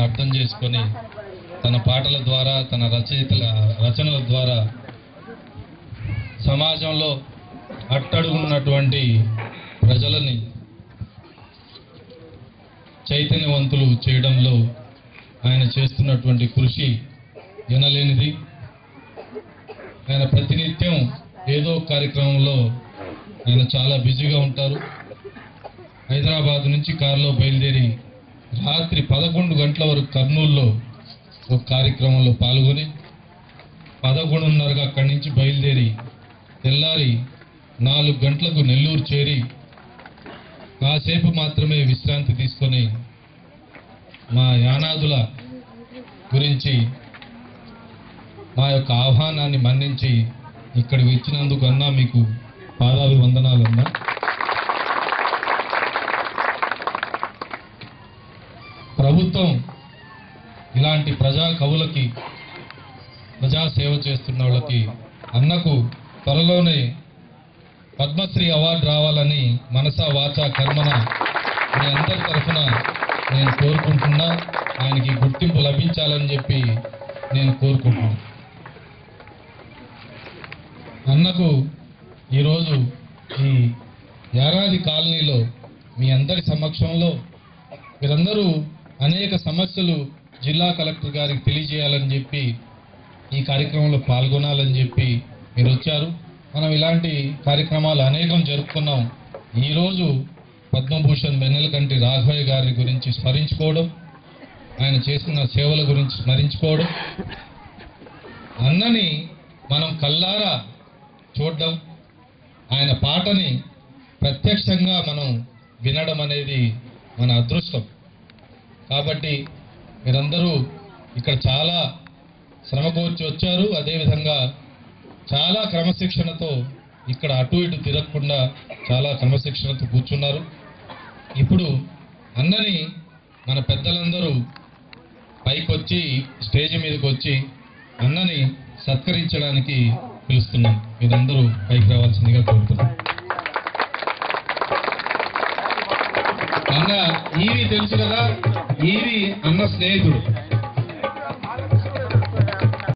భావాలను అర్థం చేసుకొని తన పాటల ద్వారా తన రచనల ద్వారా సమాజంలో అట్టడుగున్నటువంటి ప్రజలని చైతన్యవంతులు చేయడంలో ఆయన చేస్తున్నటువంటి కృషి ఎనలేనిది. ఆయన ప్రతినిత్యం ఏదో కార్యక్రమంలో ఆయన చాలా బిజీగా ఉంటారు. హైదరాబాద్ నుంచి కారులో బయలుదేరి రాత్రి 11 గంటల వరకు కర్నూలులో ఒక కార్యక్రమంలో పాల్గొని 11:30కి అక్కడి నుంచి బయలుదేరి తెల్లారి 4 గంటలకు నెల్లూరు చేరి కాసేపు మాత్రమే విశ్రాంతి తీసుకొని మా యానాదుల గురించి మా యొక్క ఆహ్వానాన్ని మన్నించి ఇక్కడికి వచ్చినందుకు అన్నా మీకు పాదాభివందనాలన్నా. ప్రభుత్వం ఇలాంటి ప్రజా కవులకి ప్రజాసేవ చేస్తున్న వాళ్ళకి అన్నకు త్వరలోనే పద్మశ్రీ అవార్డు రావాలని మనసా వాచా కర్మన మీ అందరి తరఫున నేను కోరుకుంటున్నా. ఆయనకి గుర్తింపు లభించాలని చెప్పి నేను కోరుకుంటున్నాను. అన్నకు ఈరోజు ఈ యారాది కాలనీలో మీ అందరి సమక్షంలో మీరందరూ అనేక సమస్యలు జిల్లా కలెక్టర్ గారికి తెలియజేయాలని చెప్పి ఈ కార్యక్రమంలో పాల్గొనాలని చెప్పి మీరు వచ్చారు. మనం ఇలాంటి కార్యక్రమాలు అనేకం జరుపుకున్నాం. ఈరోజు పద్మభూషణ్ వెన్నెలకంటి రాఘవయ్య గారి గురించి స్మరించుకోవడం, ఆయన చేసిన సేవల గురించి స్మరించుకోవడం, అన్నని మనం కల్లారా చూడడం, ఆయన పాటని ప్రత్యక్షంగా మనం వినడం అనేది మన అదృష్టం. కాబట్టి మీరందరూ ఇక్కడ చాలా శ్రమ కోర్చి వచ్చారు. అదేవిధంగా చాలా క్రమశిక్షణతో ఇక్కడ అటు ఇటు తిరగకుండా చాలా క్రమశిక్షణతో కూర్చున్నారు. ఇప్పుడు అన్నని మన పెద్దలందరూ పైకి వచ్చి స్టేజ్ మీదకి వచ్చి అన్నని సత్కరించడానికి పిలుస్తున్నాం. మీరందరూ పైకి రావాల్సిందిగా కోరుతున్నాం. అన్న ఈవి తెలుసు కదా, ఈవి అన్న స్నేహితుడు.